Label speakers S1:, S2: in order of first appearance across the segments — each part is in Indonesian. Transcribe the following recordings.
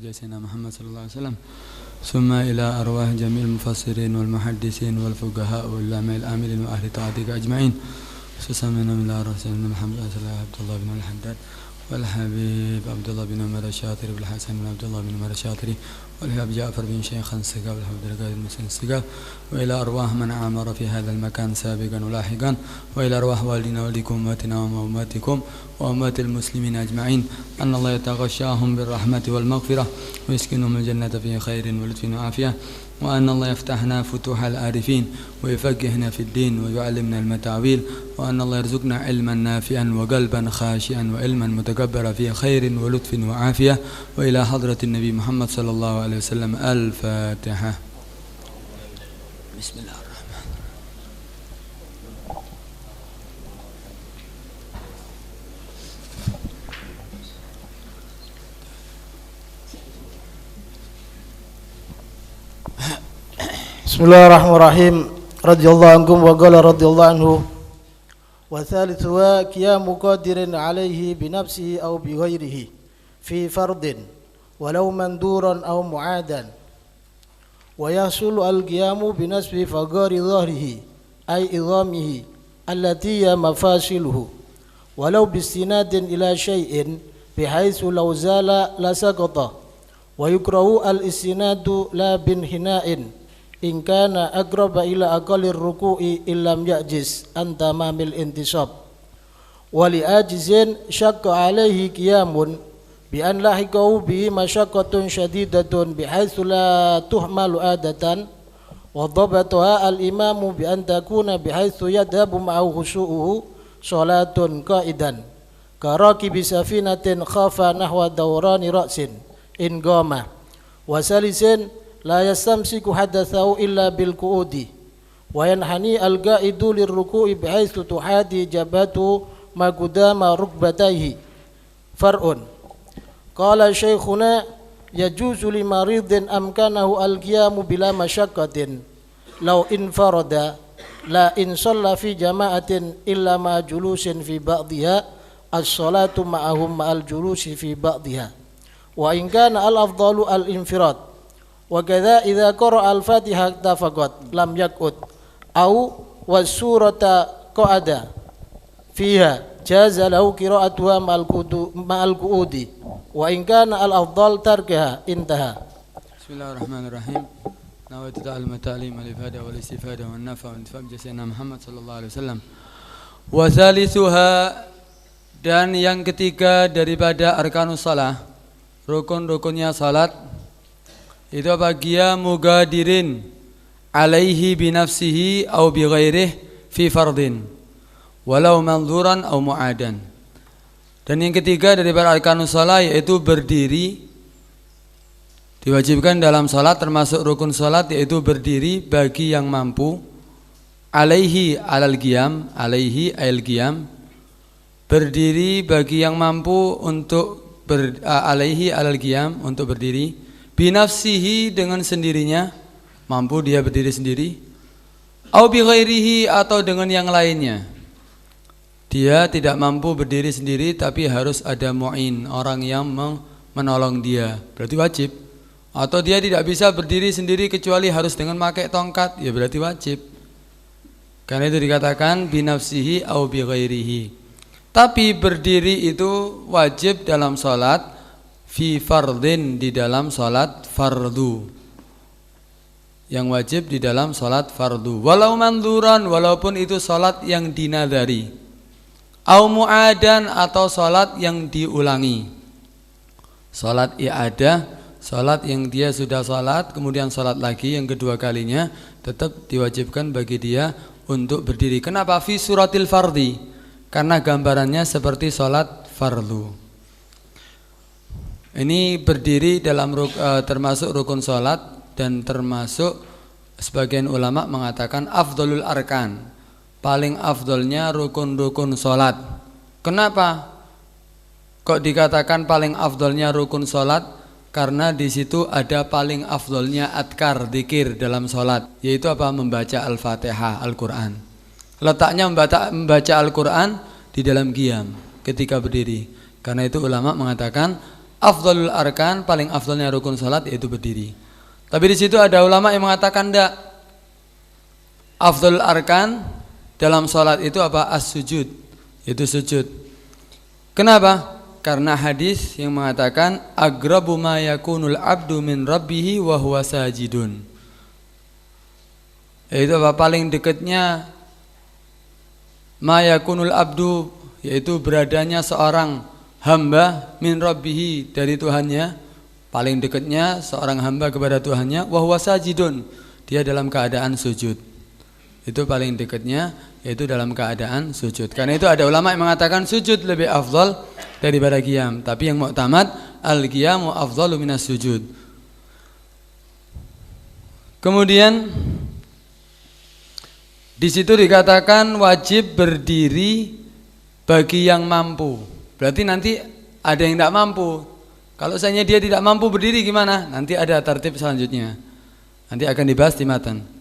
S1: سيدنا محمد صلى الله عليه وسلم ثم إلى أرواح جميع المفسرين والمحدثين والفقهاء والعلماء العاملين وأهل طاعتك أجمعين خصوصا منهم إلى أرواح سيدنا محمد صلى الله عبد الله بن الحداد والحبيب عبد الله بن عمر الشاطري والحسن بن عبد الله بن عمر الشاطري والحبيب جعفر بن شيخ السقا والحبيب درجات المسلم السقا وإلى أرواح من عمر في هذا المكان سابقا ولاحقا وإلى أرواح والدنا والدكم أمتنا وأمتكم وأمات المسلمين أجمعين أن الله يتغشاهم بالرحمة والمغفرة ويسكنهم الجنة في خير ولطف وعافية وأن الله يفتحنا فتوح العارفين ويفقهنا في الدين ويعلمنا المتاويل وأن الله يرزقنا علما نافعا وقلبا خاشعا وعلما متكبرا في خير ولطف وعافية وإلى حضرة النبي محمد صلى الله عليه وسلم. الفاتحة. بسم الله الرحمن الرحيم.
S2: Bismillahirrahmanirrahim. Radhiyallahu ankum wa qala radhiyallahu anhu. Wa thalithuha qiyamu qadirin alaihi binafsihi aw bighairihi fi fardin walau manduran aw mu'adan wa yahsulu al-qiyamu binasbi fagari dhahrihi ay idhamihi allati ya mafasiluhu walau bistinadin ila syai'in bihaitsu law zala la saqata wa yukrahu al-istinadu la bin hina'in in kana aqraba ila aqallir ruku'i illam ya'jiz an tamamil intisab wa li ajizin syaqqa alaihi qiyamun bi an lahiqahu bihi masyaqqatun syadidatun bihaitsu la tuhmalu adatan wa dhabataha al imamu bi an takuna bihaitsu yadhabu ma'ahu khushu'uhu salatun qa'idan karakibi safinatin khafa nahwa dawrani ra'sin in qama wa salisin la yastamsiku hadathahu illa bil qu'udi wa yanhani al qa'idu lirruku'i bihaitsu tuhadi jabatu ma qudama rukbatayhi far'un qala syekhuna yajuzu li maridin amkanahu al qiyamu bila masyaqqatin law infarada la in shalla fi jama'atin illa ma julusin fi ba'dihha as-salatu ma'ahum ma'al julusi fi ba'dihha wa in kana al afdalu al infirad wa kadza idza qara'a al-Fatihah tafaqat lam yaqut au was-surata qa'ada fiha jaza lahu qira'atuha ma'al qu'udi wa in kana al-afdal tarkaha intaha.
S1: Bismillahirrahmanirrahim. Nawaitu ta'allum at-ta'lim wal-ifada wal-istifada wan-nafa' wal-intifa' bi sayyidina Muhammad sallallahu alaihi wasallam. Wa thalithuha, dan yang ketiga daripada arkanus shalah, rukun-rukunnya salat itu apa? Qiyamu qadirin alaihi binafsihi aw bighairihi fi fardin walau manzuran aw mu'adan. Dan yang ketiga daripada arkanus shalah yaitu berdiri, diwajibkan dalam salat termasuk rukun salat yaitu berdiri bagi yang mampu, alaihi alal qiyam, alaihi al qiyam, berdiri bagi yang mampu untuk alaihi alal qiyam, untuk berdiri, binafsihi dengan sendirinya, mampu dia berdiri sendiri, au bi ghairihi atau dengan yang lainnya. Dia tidak mampu berdiri sendiri tapi harus ada mu'in, orang yang menolong dia, berarti wajib. Atau dia tidak bisa berdiri sendiri kecuali harus dengan pakai tongkat, ya berarti wajib. Karena itu dikatakan binafsihi au bi ghairihi. Tapi berdiri itu wajib dalam salat fi fardin, di dalam salat fardu. Yang wajib di dalam salat fardu. Walau manduran, walaupun itu salat yang dinadari. Au mu'adan, atau salat yang diulangi. Salat i'adah, salat yang dia sudah salat kemudian salat lagi yang kedua kalinya, tetap diwajibkan bagi dia untuk berdiri. Kenapa? Fi suratil fardi, karena gambarannya seperti salat fardu. Ini berdiri dalam termasuk rukun salat, dan termasuk sebagian ulama mengatakan afdalul arkan, paling afdolnya rukun-rukun salat. Kenapa kok dikatakan paling afdolnya rukun salat? Karena di situ ada paling afdolnya adkar, dzikir dalam salat, yaitu apa? Membaca Al-Fatihah, Al-Qur'an. Letaknya membaca Al-Qur'an di dalam qiyam ketika berdiri. Karena itu ulama mengatakan afdhalul arkan, paling afdalnya rukun salat yaitu berdiri. Tapi di situ ada ulama yang mengatakan enggak. Afdhalul arkan dalam salat itu apa? As-sujud, yaitu sujud. Kenapa? Karena hadis yang mengatakan agrabu ma yakunul abdu min rabbih wa huwa sajidun. Yaitu apa? Paling dekatnya ma yakunul abdu, yaitu beradanya seorang hamba min rabbih, dari Tuhannya. Paling dekatnya seorang hamba kepada Tuhannya wa huwa sajidun, dia dalam keadaan sujud. Itu paling dekatnya, yaitu dalam keadaan sujud. Karena itu ada ulama yang mengatakan sujud lebih afdal daripada qiyam. Tapi yang mu'tamad al-qiyamu afdalu minas sujud. Kemudian di situ dikatakan wajib berdiri bagi yang mampu. Berarti nanti ada yang tidak mampu. Kalau misalnya dia tidak mampu berdiri gimana? Nanti ada tertib selanjutnya. Nanti akan dibahas di matan.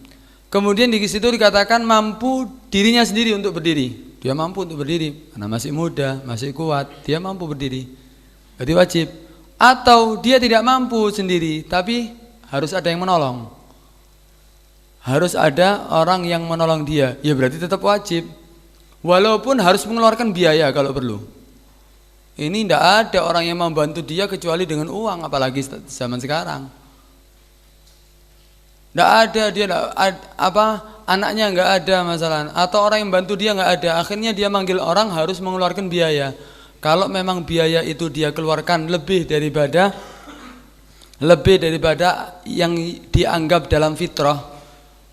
S1: Kemudian di situ dikatakan mampu dirinya sendiri untuk berdiri. Dia mampu untuk berdiri karena masih muda, masih kuat, dia mampu berdiri. Berarti wajib. Atau dia tidak mampu sendiri, tapi harus ada yang menolong. Harus ada orang yang menolong dia. Ya berarti tetap wajib. Walaupun harus mengeluarkan biaya kalau perlu. Ini tidak ada orang yang membantu dia kecuali dengan uang, apalagi zaman sekarang. Tidak ada, dia anaknya nggak ada masalah, atau orang yang bantu dia nggak ada, akhirnya dia manggil orang harus mengeluarkan biaya. Kalau memang biaya itu dia keluarkan lebih daripada yang dianggap dalam fitrah,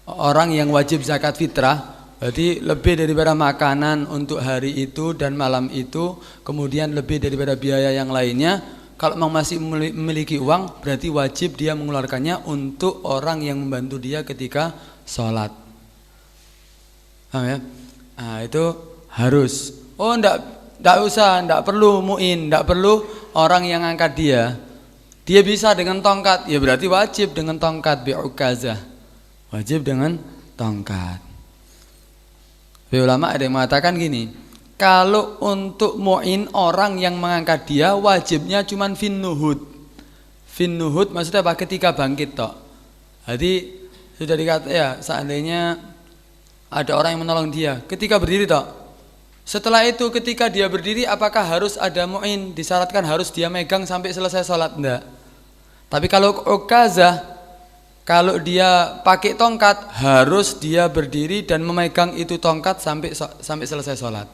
S1: orang yang wajib zakat fitrah, berarti lebih daripada makanan untuk hari itu dan malam itu, kemudian lebih daripada biaya yang lainnya. Kalau memang masih memiliki uang, berarti wajib dia mengeluarkannya untuk orang yang membantu dia ketika sholat. Paham ya? Nah, itu harus. Oh, enggak usah, enggak perlu mu'in, enggak perlu orang yang angkat dia. Dia bisa dengan tongkat, ya berarti wajib dengan tongkat, bi'ukazah. Wajib dengan tongkat. Ulama ada yang mengatakan gini, kalau untuk mu'in orang yang mengangkat dia wajibnya cuman fin nuhud. Fin nuhud maksudnya apa? Ketika bangkit tok. Jadi sudah dikata ya, seandainya ada orang yang menolong dia ketika berdiri tok. Setelah itu ketika dia berdiri apakah harus ada mu'in? Disyaratkan harus dia megang sampai selesai sholat? Enggak. Tapi kalau ukazah, kalau dia pakai tongkat harus dia berdiri dan memegang itu tongkat sampai selesai sholat.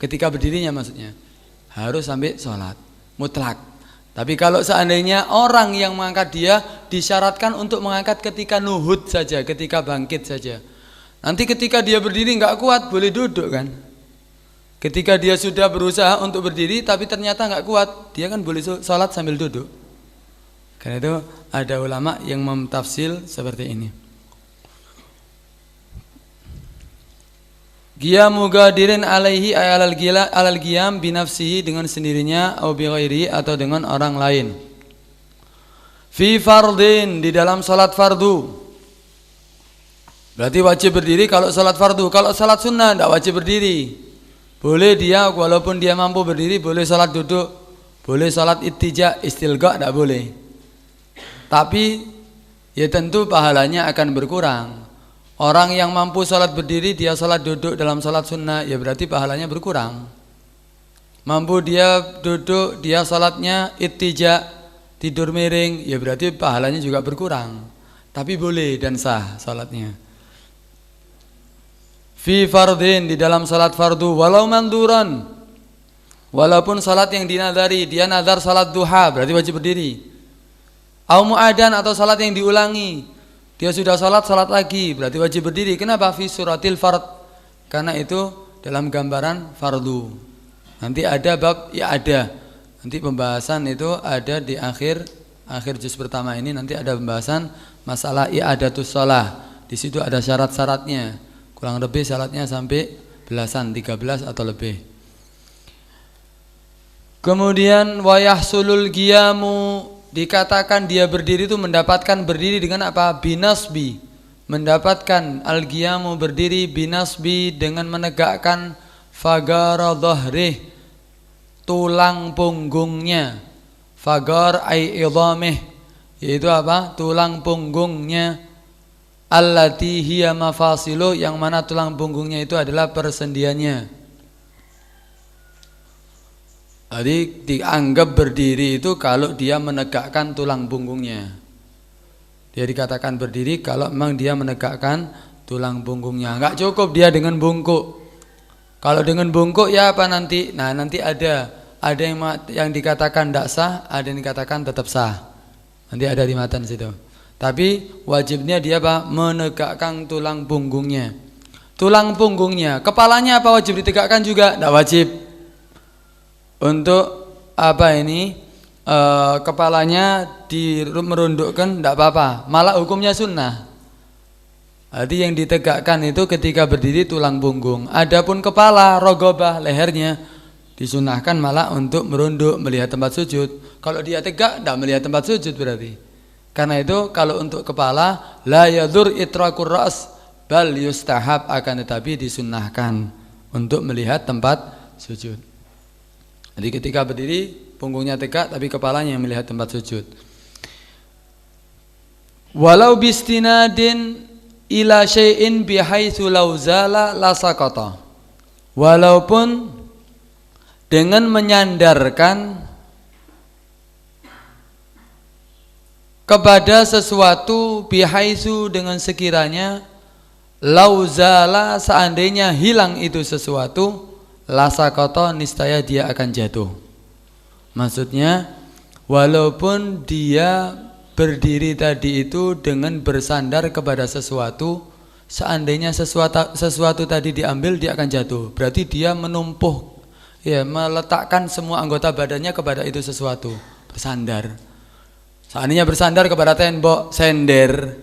S1: Ketika berdirinya maksudnya harus sampai sholat mutlak. Tapi kalau seandainya orang yang mengangkat dia disyaratkan untuk mengangkat ketika nuhud saja, ketika bangkit saja. Nanti ketika dia berdiri nggak kuat boleh duduk kan. Ketika dia sudah berusaha untuk berdiri tapi ternyata nggak kuat, dia kan boleh sholat sambil duduk. Karena itu ada ulama yang mentafsir seperti ini. Qiyamu qadirin alaihi ay alal qiyam binafsihi, dengan sendirinya, au bi ghairi, atau dengan orang lain. Fi fardin, di dalam salat fardu. Berarti wajib berdiri kalau salat fardu. Kalau salat sunnah tidak wajib berdiri. Boleh dia walaupun dia mampu berdiri, boleh salat duduk, boleh salat ittija, istilqa tidak boleh. Tapi ya tentu pahalanya akan berkurang. Orang yang mampu salat berdiri, dia salat duduk dalam salat sunnah, ya berarti pahalanya berkurang. Mampu dia duduk, dia salatnya ittija, tidur miring, ya berarti pahalanya juga berkurang. Tapi boleh dan sah salatnya. Fi fardin, di dalam salat fardu, walau manduran, walaupun salat yang dinadari, dia nadar salat duha, berarti wajib berdiri. Au mu'adan, atau salat yang diulangi, dia sudah salat lagi, berarti wajib berdiri. Kenapa? Fi suratil fard, karena itu dalam gambaran fardu. Nanti ada bab i'adah. Nanti pembahasan itu ada di akhir juz pertama ini, nanti ada pembahasan masalah i'adatus shalah. Di situ ada syarat-syaratnya. Kurang lebih syaratnya sampai belasan, 13 atau lebih. Kemudian wa yahsulul qiyamu, dikatakan dia berdiri itu mendapatkan berdiri dengan apa? Binasbi, mendapatkan al-qiyamu berdiri binasbi dengan menegakkan fagara dhahrih, tulang punggungnya. Fagar ai idhamih, yaitu apa? Tulang punggungnya. Allati hiya mafasilu, yang mana tulang punggungnya itu adalah persendiannya. Jadi dianggap berdiri itu kalau dia menegakkan tulang punggungnya. Dia dikatakan berdiri kalau memang dia menegakkan tulang punggungnya. Enggak cukup dia dengan bungkuk. Kalau dengan bungkuk ya apa nanti? Nah, nanti ada yang dikatakan tidak sah, ada yang dikatakan tetap sah. Nanti ada di matan situ. Tapi wajibnya dia apa? Menegakkan tulang punggungnya. Tulang punggungnya, kepalanya apa wajib ditegakkan juga? Tidak wajib. Untuk apa ini? Kepalanya merundukkan tidak apa-apa, malah hukumnya sunnah. Jadi yang ditegakkan itu ketika berdiri tulang punggung. Adapun kepala, rogobah, lehernya disunahkan malah untuk merunduk melihat tempat sujud. Kalau dia tegak tidak melihat tempat sujud berarti. Karena itu kalau untuk kepala la yadur itrakur ra's bal yustahab, akan tetapi disunahkan untuk melihat tempat sujud. Jadi ketika berdiri punggungnya tegak tapi kepalanya yang melihat tempat sujud. Walau bistinadin ila syai'in bihaitsu law zala la saqata. Walaupun dengan menyandarkan kepada sesuatu bihaitsu, dengan sekiranya law zala, seandainya hilang itu sesuatu, la saqata, niscaya dia akan jatuh. Maksudnya walaupun dia berdiri tadi itu dengan bersandar kepada sesuatu, seandainya sesuatu tadi diambil, dia akan jatuh. Berarti dia menumpuh, ya, meletakkan semua anggota badannya kepada itu sesuatu, bersandar. Seandainya bersandar kepada tembok, sender,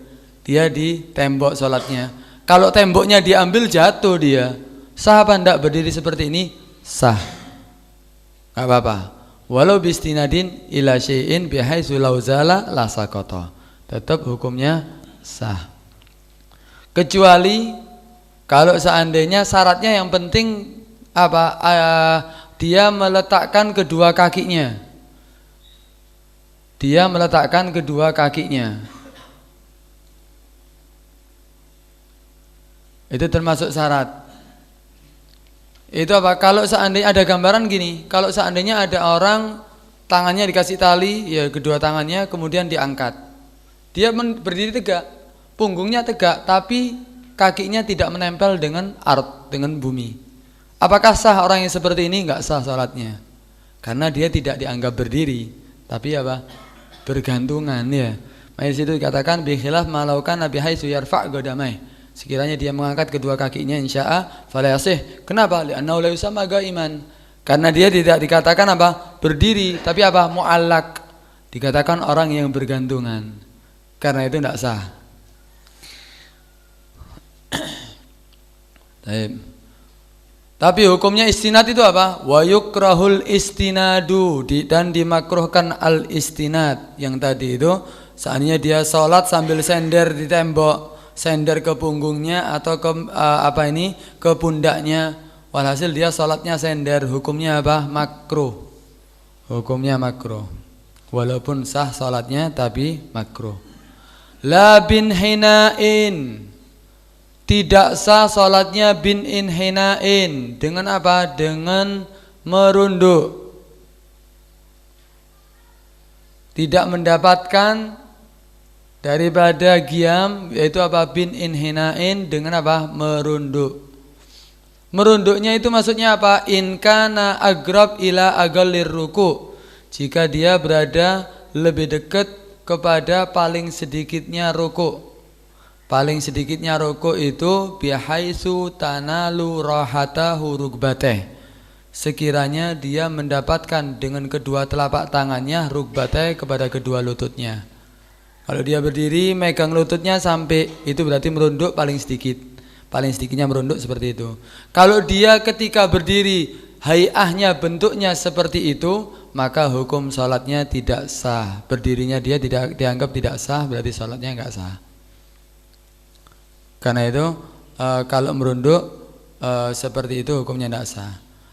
S1: dia di tembok sholatnya. Kalau temboknya diambil, jatuh dia. Sah apa enggak berdiri seperti ini? Sah. Enggak apa-apa. Walau bistinadin ila syai'in bihaitsu law zala la saqata. Tetap hukumnya sah. Kecuali kalau seandainya syaratnya yang penting apa? Dia meletakkan kedua kakinya. Dia meletakkan kedua kakinya. Itu termasuk syarat. Itu apa? Kalau seandainya ada gambaran gini, kalau seandainya ada orang tangannya dikasih tali, ya kedua tangannya kemudian diangkat. Dia berdiri tegak, punggungnya tegak, tapi kakinya tidak menempel dengan dengan bumi. Apakah sah orang yang seperti ini? Enggak sah salatnya. Karena dia tidak dianggap berdiri, tapi apa? Bergantungan, ya. Makanya situ dikatakan bi khilaf malaukan nabi haitsu yarfa' qadamai. Sekiranya dia mengangkat kedua kakinya, insya'a fala yasih. Kenapa? Li'annahu la yusamma qa'iman. Karena dia tidak dikatakan apa? Berdiri, tapi apa? Mu'allaq. Dikatakan orang yang bergantungan. Karena itu tidak sah. Tapi hukumnya istinad itu apa? Wa yukrahul istinadu, dan dimakruhkan al istinad. Yang tadi itu seandainya dia sholat sambil sender di tembok, sender ke punggungnya atau ke ke pundaknya, walhasil dia sholatnya sender, hukumnya apa? Makruh. Hukumnya makruh. Walaupun sah sholatnya tapi makruh. La bin hinain, tidak sah sholatnya bin hinain. Dengan apa? Dengan merunduk. Tidak mendapatkan daripada qiyam, yaitu apa? Bin hinain, dengan apa? Merunduk. Merunduknya itu maksudnya apa? In kana agrab ila agallir ruku', jika dia berada lebih dekat kepada paling sedikitnya ruku'. Paling sedikitnya ruku' itu bihaitsu tanalu rahatahu rukbateh, sekiranya dia mendapatkan dengan kedua telapak tangannya rukbateh, kepada kedua lututnya. Kalau dia berdiri megang lututnya sampai, itu berarti merunduk paling sedikit. Paling sedikitnya merunduk seperti itu. Kalau dia ketika berdiri hayahnya, bentuknya seperti itu, maka hukum sholatnya tidak sah. Berdirinya dia tidak dianggap tidak sah, berarti sholatnya enggak sah. Karena itu kalau merunduk seperti itu hukumnya tidak sah.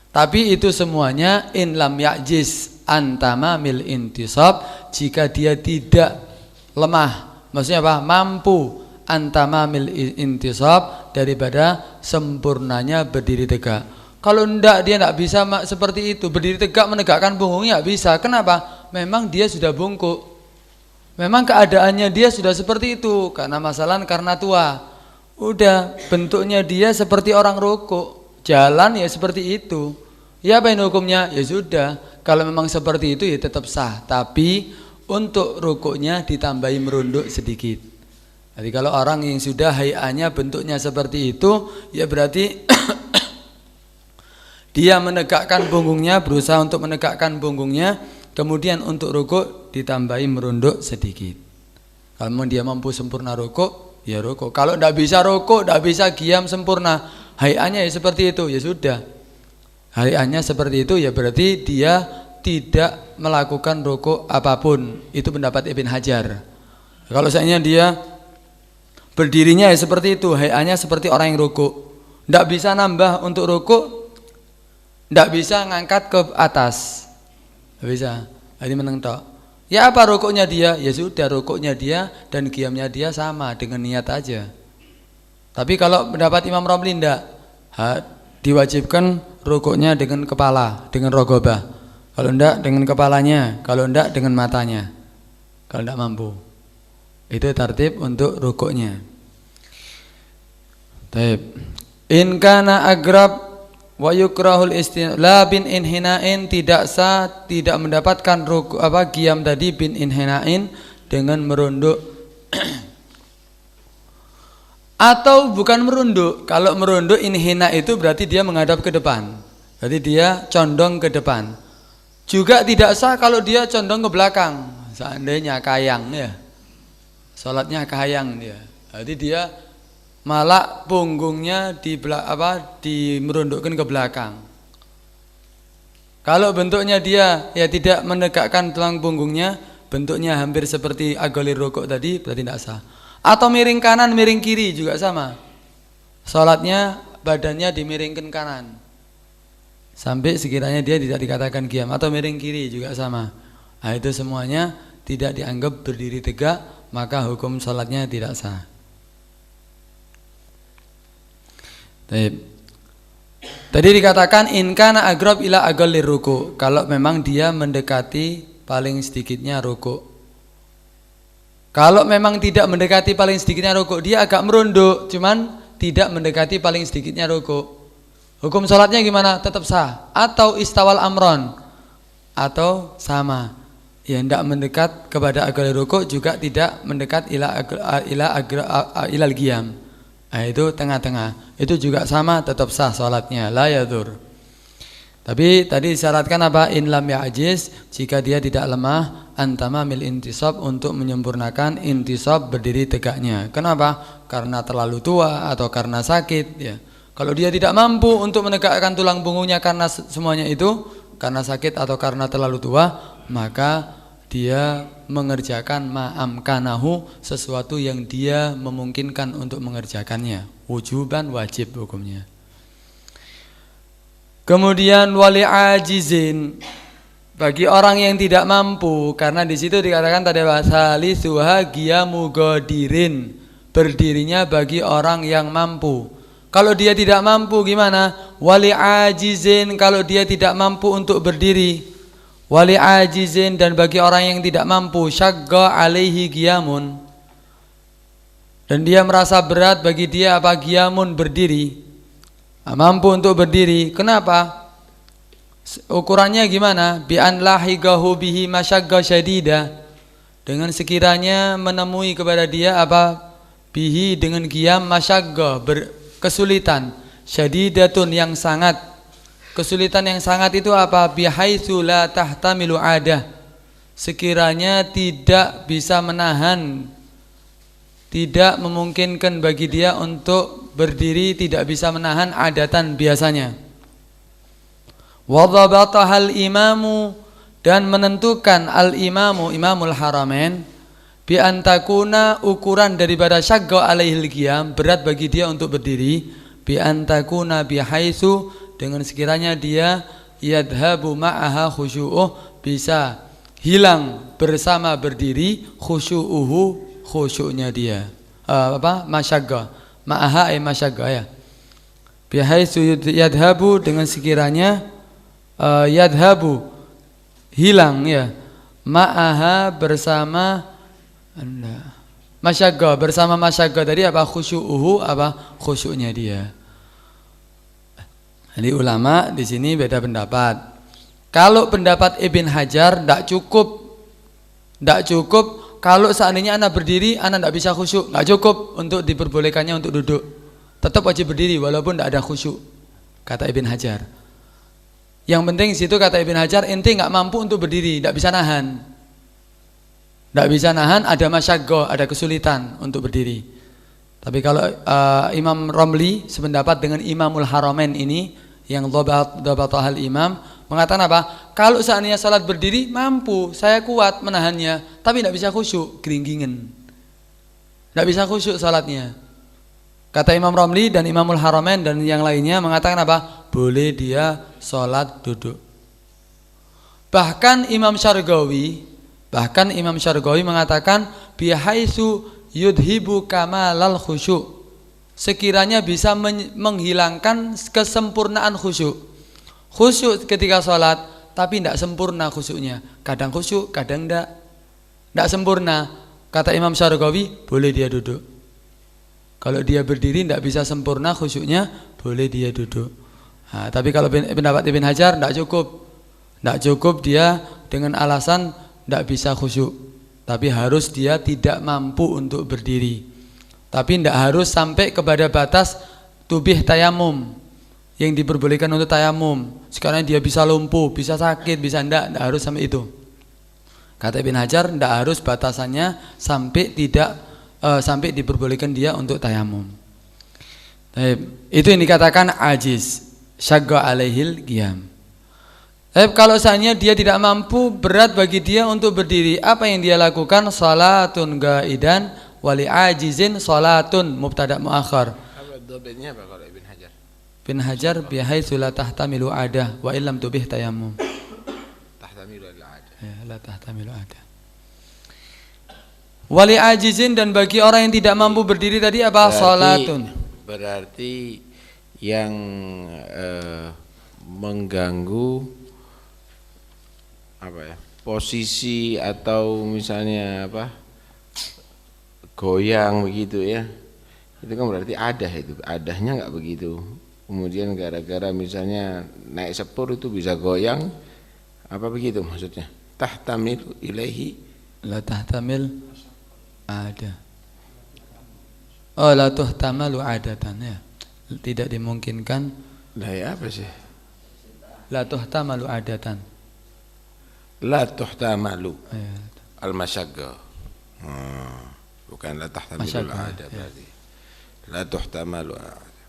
S1: Tapi itu semuanya in lam ya'jiz, antamamil intisab, jika dia tidak lemah, maksudnya apa? Mampu antamamil intisab, daripada sempurnanya berdiri tegak. Kalau dia tidak bisa seperti itu, berdiri tegak menegakkan punggungnya bisa. Kenapa? Memang dia sudah bungkuk, memang keadaannya dia sudah seperti itu, karena karena tua. Udah bentuknya dia seperti orang rukuk, jalan ya seperti itu. Ya apa ini hukumnya? Ya sudah, kalau memang seperti itu ya tetap sah, tapi untuk rukuknya ditambahi merunduk sedikit. Jadi kalau orang yang sudah hay'ahnya bentuknya seperti itu, ya berarti dia menegakkan punggungnya, berusaha untuk menegakkan punggungnya, kemudian untuk rukuk ditambahi merunduk sedikit. Kalau dia mampu sempurna rukuk, ya rukuk. Kalau tidak bisa rukuk, tidak bisa qiyam sempurna, hay'ahnya ya seperti itu, ya sudah. Hay'ahnya seperti itu, ya berarti dia tidak melakukan rukuk apapun. Itu pendapat Ibn Hajar. Kalau seandainya dia berdirinya ya seperti itu, hay'ahnya seperti orang yang rukuk, tidak bisa nambah untuk rukuk, tidak bisa ngangkat ke atas, tidak bisa. Ini meneng tok. Ya apa rukuknya dia? Ya sudah, rukuknya dia dan qiyamnya dia sama dengan niat aja. Tapi kalau pendapat Imam Romli tidak, diwajibkan rukuknya dengan kepala, dengan rogobah. Kalau enggak dengan kepalanya, kalau enggak dengan matanya. Kalau enggak mampu. Itu tartib untuk rukuknya. Taib. In kana agrab wa yukrahul la bin inhina'in, tidak sah, tidak mendapatkan rukuk qiyam tadi bin inhina'in dengan merunduk. Atau bukan merunduk. Kalau merunduk inhina itu berarti dia menghadap ke depan. Berarti dia condong ke depan. Juga tidak sah kalau dia condong ke belakang. Seandainya kayang ya, sholatnya kayang dia. Jadi dia malah punggungnya dimerundukkan ke belakang. Kalau bentuknya dia ya tidak menegakkan tulang punggungnya, bentuknya hampir seperti agolir rukuk tadi, berarti tidak sah. Atau miring kanan, miring kiri juga sama. Sholatnya badannya dimiringkan kanan, sampai sekiranya dia tidak dikatakan qiyam, atau miring kiri juga sama. Nah, itu semuanya tidak dianggap berdiri tegak, maka hukum salatnya tidak sah. Tadi dikatakan in kana agrab ila aqallir ruku, kalau memang dia mendekati paling sedikitnya ruku. Kalau memang tidak mendekati paling sedikitnya ruku, dia agak merunduk, cuman tidak mendekati paling sedikitnya ruku. Hukum sholatnya gimana? Tetap sah. Atau istawal amron, atau sama. Ya tidak mendekat kepada agal rukuk, juga tidak mendekat ilal qiyam. Nah, itu tengah-tengah. Itu juga sama, tetap sah sholatnya. La yadur. Tapi tadi disyaratkan apa? In lam ya'jiz, jika dia tidak lemah antamamil intisab, untuk menyempurnakan intisab berdiri tegaknya. Kenapa? Karena terlalu tua atau karena sakit ya. Kalau dia tidak mampu untuk menegakkan tulang punggungnya karena semuanya itu, karena sakit atau karena terlalu tua, maka dia mengerjakan ma'amkanahu, sesuatu yang dia memungkinkan untuk mengerjakannya. Wujuban, wajib hukumnya. Kemudian wali ajizin, bagi orang yang tidak mampu, karena di situ dikatakan tadi wasali suha qiyamu qadirin, berdirinya bagi orang yang mampu. Kalau dia tidak mampu gimana? Wali ajizin, kalau dia tidak mampu untuk berdiri. Wali ajizin, dan bagi orang yang tidak mampu, syagga alaihi qiyamun, dan dia merasa berat bagi dia apa? Qiyamun, berdiri. Mampu untuk berdiri. Kenapa? Ukurannya gimana? Bi an lahigahu bihi masyagga syadida, dengan sekiranya menemui kepada dia apa? Bihi, dengan qiyam, masyagga, kesulitan, syadidatun, yang sangat. Kesulitan yang sangat itu apa? Bihaitsu la tahtamilu adah, sekiranya tidak bisa menahan, tidak memungkinkan bagi dia untuk berdiri, tidak bisa menahan adatan biasanya. Wa dhabatahal imamu, dan menentukan al imamu, imamul haramain, bi antakuna, ukuran daripada syagga alaihil qiyam, berat bagi dia untuk berdiri, bi antakuna bihaitsu, dengan sekiranya dia yadhabu ma'aha khusyu'uh, bisa hilang bersama berdiri khusyu'uhu, khusyuknya dia. Masyagga, ma'aha masyagga ya. Bihaitsu yadhabu, dengan sekiranya yadhabu hilang ya, ma'aha bersama masyagga, bersama masyagga tadi apa, khusyu'uhu, apa khusyuknya dia. Jadi ulama di sini beda pendapat. Kalau pendapat Ibn Hajar tidak cukup kalau seandainya anak berdiri anak tidak bisa khusyuk, nggak cukup untuk diperbolehkannya untuk duduk, tetap wajib berdiri walaupun tidak ada khusyuk, kata Ibn Hajar. Yang penting situ kata Ibn Hajar, ente nggak mampu untuk berdiri, tidak bisa nahan, ada masyagga, ada kesulitan untuk berdiri. Tapi kalau Imam Romli sependapat dengan Imamul Haramain ini yang dhabatahal imam, mengatakan apa? Kalau seandainya salat berdiri mampu, saya kuat menahannya, tapi tidak bisa khusyuk, geringgingan, tidak bisa khusyuk salatnya. Kata Imam Romli dan Imamul Haramain dan yang lainnya mengatakan apa? Boleh dia salat duduk. Bahkan Imam Syarghawi mengatakan bihaitsu yudhibu kamalal khusyuk, sekiranya bisa menghilangkan kesempurnaan khusyuk. Khusyuk ketika sholat tapi tidak sempurna khusyuknya, kadang khusyuk kadang tidak sempurna. Kata Imam Syarghawi, boleh dia duduk. Kalau dia berdiri tidak bisa sempurna khusyuknya, boleh dia duduk. Nah, tapi kalau pendapat Ibn Hajar tidak cukup dia dengan alasan tidak bisa khusyuk, tapi harus dia tidak mampu untuk berdiri. Tapi tidak harus sampai kepada batas tubih tayamum, yang diperbolehkan untuk tayamum. Sekarang dia bisa lumpuh, bisa sakit, bisa tidak harus sampai itu. Kata Ibn Hajar, tidak harus batasannya sampai diperbolehkan dia untuk tayamum. Itu yang dikatakan ajiz, syagga alaihil qiyam. Kalau seandainya dia tidak mampu, berat bagi dia untuk berdiri, apa yang dia lakukan? Salatun gaidan wali ajizin salatun mubtada muakhar.
S3: Dobetnya apa kalau Ibn Hajar?
S1: Ibn Hajar bihaitsu la tahtamilu adah wa illam tubih tayammum.
S3: Tahtamilu al-adah.
S1: Ya, la tahtamilu adah. Wali ajizin, dan bagi orang yang tidak mampu berdiri tadi apa? Salatun.
S3: Berarti yang mengganggu apa ya, posisi atau misalnya apa, goyang begitu ya, itu kan berarti adah, itu adahnya nggak begitu. Kemudian gara-gara misalnya naik sepur itu bisa goyang, apa begitu maksudnya? Tahtamil ilaihi,
S1: la tahtamil ada. Oh, la tuhtamalu adatan ya, tidak dimungkinkan.
S3: Lah ya apa sih?
S1: La tuhtamalu adatan.
S3: La tuhtamalu
S1: Ya.
S3: al-masyagga. Bukan la tahtamilu al-adah berarti. La tuhtamalu al-adah.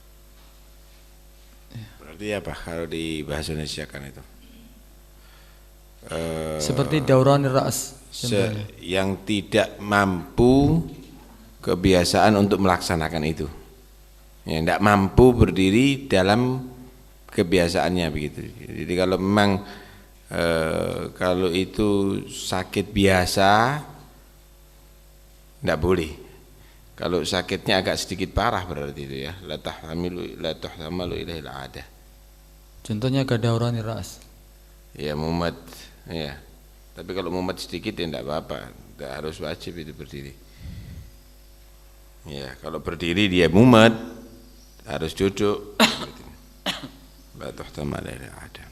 S3: Berarti apa kalau di bahasa Indonesia kan itu?
S1: Seperti dauranir ra's.
S3: Yang tidak mampu kebiasaan untuk melaksanakan itu. Ya, tidak mampu berdiri dalam kebiasaannya begitu. Jadi kalau memang kalau itu sakit biasa tidak boleh. Kalau sakitnya agak sedikit parah berarti itu ya, la tuhtamalu ilaihil adah.
S1: Contohnya kadauranir ra's.
S3: Ya, mumet ya. Tapi kalau mumet sedikit ya tidak apa-apa, tidak harus wajib itu berdiri. Ya, kalau berdiri dia mumet harus duduk. La tuhtamalu ilaihil adah.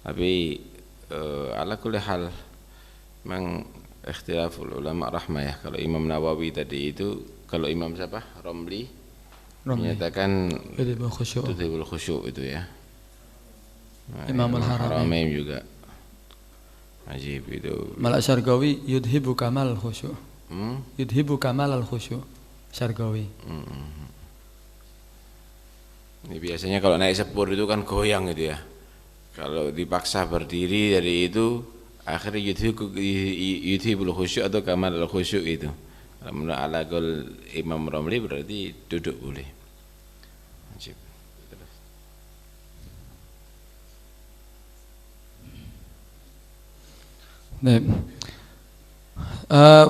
S3: Tapi ala kulli hal memang ikhtilaful ulama rahmah ya. Kalau Imam Nawawi tadi itu, kalau Imam siapa? Romli menyatakan tudhibul khusyuk itu ya. Nah,
S1: Imamul Haramain
S3: juga ajib itu.
S1: Malak Syarghawi yudhibu kamal khusyuk. Yudhibu kamal al khusyuk. Syarghawi.
S3: Ini biasanya kalau naik sepur itu kan goyang gitu ya. Kalau dipaksa berdiri dari itu, akhirnya yudhibul khusyuk atau kamal al khusyuk itu. Menurut ala gol Imam Romli berarti duduk boleh. Wajib. Terus.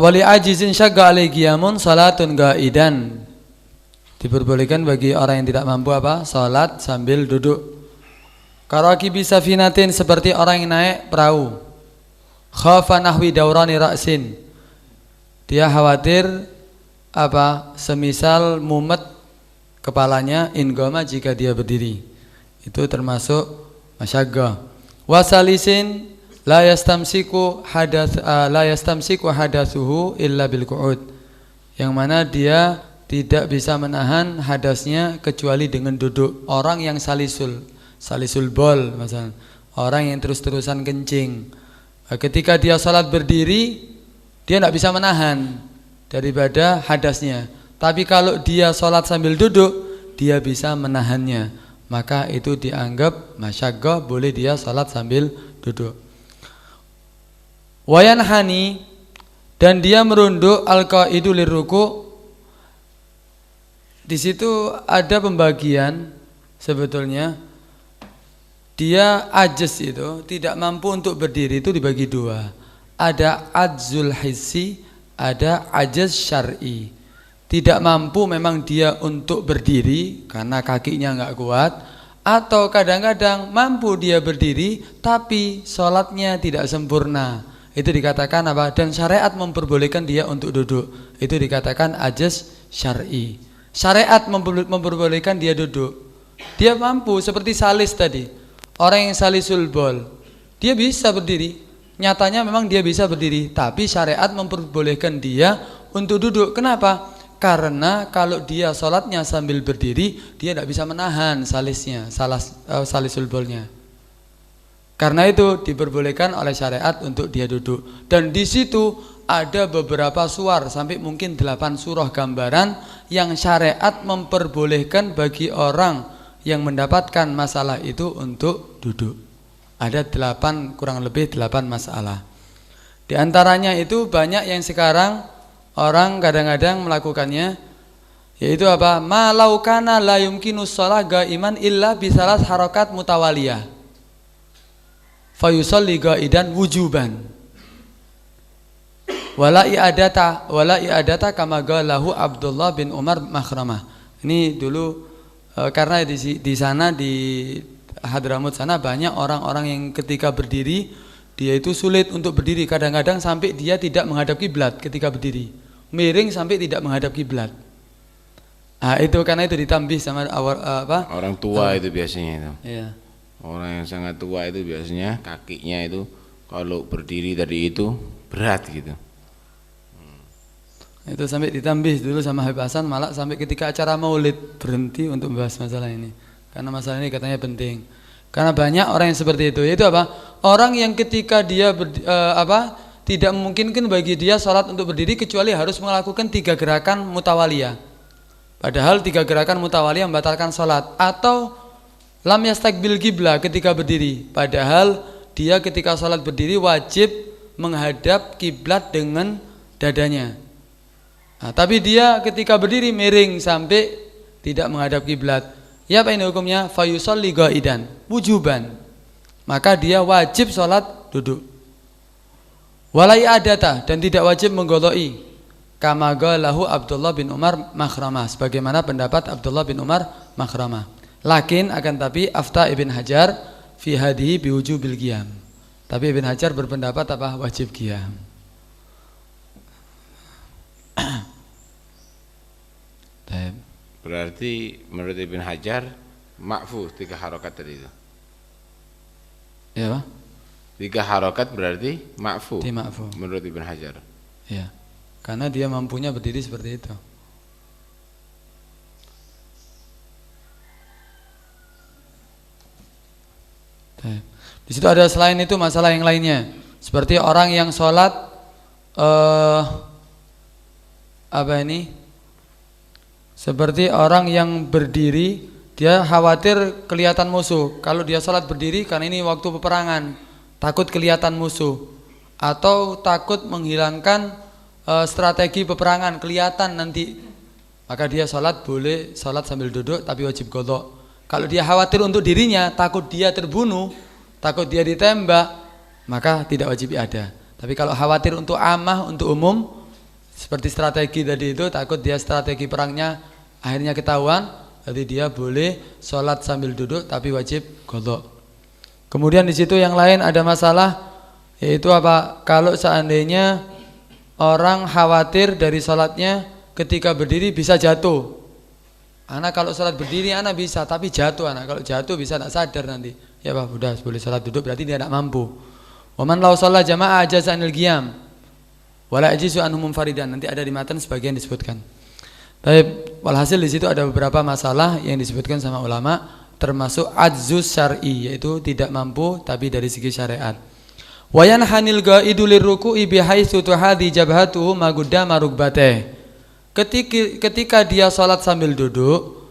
S1: Wali ajizin syagga alaihi qiyamun salatun qaidan. Diperbolehkan bagi orang yang tidak mampu apa? Salat sambil duduk. Karaki bisa finatin seperti orang yang naik perahu. Khafa nahwi daurani ra'sin. Dia khawatir apa? Semisal mumet kepalanya ingoma jika dia berdiri. Itu termasuk masyagga. Wasalisin la yastamsiku hadatsuhu illa bil qu'ud. Yang mana dia tidak bisa menahan hadasnya kecuali dengan duduk. Orang yang salisul bol misalnya, orang yang terus-terusan kencing, ketika dia salat berdiri dia tidak bisa menahan daripada hadasnya. Tapi kalau dia salat sambil duduk dia bisa menahannya, maka itu dianggap masyaggah, boleh dia salat sambil duduk. Wayanhani, dan dia merunduk al-qaidu liruku. Di situ ada pembagian sebetulnya. Dia ajaz itu tidak mampu untuk berdiri itu dibagi dua. Ada ajzul hissi, ada ajaz syar'i. Tidak mampu memang dia untuk berdiri karena kakinya enggak kuat, atau kadang-kadang mampu dia berdiri tapi sholatnya tidak sempurna. Itu dikatakan apa? Dan syariat memperbolehkan dia untuk duduk. Itu dikatakan ajaz syar'i. Syariat memperbolehkan dia duduk. Dia mampu seperti salis tadi. Orang yang salisul bol, dia bisa berdiri. Nyatanya memang dia bisa berdiri, tapi syariat memperbolehkan dia untuk duduk. Kenapa? Karena kalau dia sholatnya sambil berdiri, dia tidak bisa menahan salisul bolnya. Karena itu diperbolehkan oleh syariat untuk dia duduk. Dan di situ ada beberapa suar, sampai mungkin 8 surah gambaran yang syariat memperbolehkan bagi orang yang mendapatkan masalah itu untuk duduk. Ada 8, kurang lebih 8 masalah. Di antaranya itu banyak yang sekarang orang kadang-kadang melakukannya, yaitu apa? Ma laukana la yumkinu shalah qaiman illa bisalas harakat mutawaliyah. Fayusalli qaidan wujuban. Wala i'adata kama qalahu Abdullah bin Umar Makhramah. Ini dulu karena di sana di Hadramut sana banyak orang-orang yang ketika berdiri dia itu sulit untuk berdiri, kadang-kadang sampai dia tidak menghadap kiblat ketika berdiri, miring sampai tidak menghadap kiblat. Nah, itu karena itu ditambih sama orang tua itu biasanya itu. Iya. Orang yang sangat tua itu biasanya kakinya itu kalau berdiri tadi itu berat gitu. Itu sampai ditambih dulu sama Habib Hasan, malah sampai ketika acara maulid berhenti untuk membahas masalah ini, karena masalah ini katanya penting. Karena banyak orang yang seperti itu. Yaitu apa? Orang yang ketika dia tidak memungkinkan bagi dia sholat untuk berdiri kecuali harus melakukan 3 gerakan mutawaliyah. Padahal 3 gerakan mutawaliyah membatalkan sholat. Atau lam yastaqbil qiblah ketika berdiri, padahal dia ketika sholat berdiri wajib menghadap kiblat dengan dadanya. Nah, tapi dia ketika berdiri miring sampai tidak menghadap kiblat. Ya apa ini hukumnya? Fayusalli qaidan wujuban. Maka dia wajib sholat duduk. Wala i'adata, dan tidak wajib menggoloi. Kama qalahu Abdullah bin Umar Makhramah, sebagaimana pendapat Abdullah bin Umar Makhramah. Lakin akan tapi afta Ibn Hajar fi hadihi biwujubil qiyam. Tapi Ibn Hajar berpendapat apa? Wajib qiyam.
S3: Berarti menurut Ibn Hajar ma'fu 3 harokat tadi itu.
S1: Ya,
S3: 3 harokat berarti ma'fu.
S1: Ma'fu
S3: menurut Ibn Hajar.
S1: Ya. Karena dia mampunya berdiri seperti itu. Di situ ada selain itu masalah yang lainnya, seperti orang yang sholat seperti orang yang berdiri, dia khawatir kelihatan musuh. Kalau dia sholat berdiri, karena ini waktu peperangan, takut kelihatan musuh, atau takut menghilangkan strategi peperangan kelihatan nanti, maka dia sholat boleh sholat sambil duduk tapi wajib qadha. Kalau dia khawatir untuk dirinya, takut dia terbunuh, takut dia ditembak, maka tidak wajib i'adah. Tapi kalau khawatir untuk amah, untuk umum, seperti strategi tadi itu, takut dia strategi perangnya akhirnya ketahuan, jadi dia boleh sholat sambil duduk tapi wajib qadha. Kemudian di situ yang lain ada masalah, yaitu apa? Kalau seandainya orang khawatir dari sholatnya ketika berdiri bisa jatuh. Anak kalau sholat berdiri anak bisa, tapi jatuh anak. Kalau jatuh bisa tidak sadar nanti. Ya Pak, udah boleh sholat duduk, berarti dia tidak mampu. Waman lau sholat jamaah ajaza anil qiyam wala ajizu anhum faridan. Nanti ada di matan sebagian disebutkan. Baik, walhasil di situ ada beberapa masalah yang disebutkan sama ulama, termasuk ajzus syar'i, yaitu tidak mampu tapi dari segi syariat. Wayan hanil ga'idu lirruku'i bihaitsu tuhadi jabhatuhu ma qaddama rukbateh. Ketika dia sholat sambil duduk,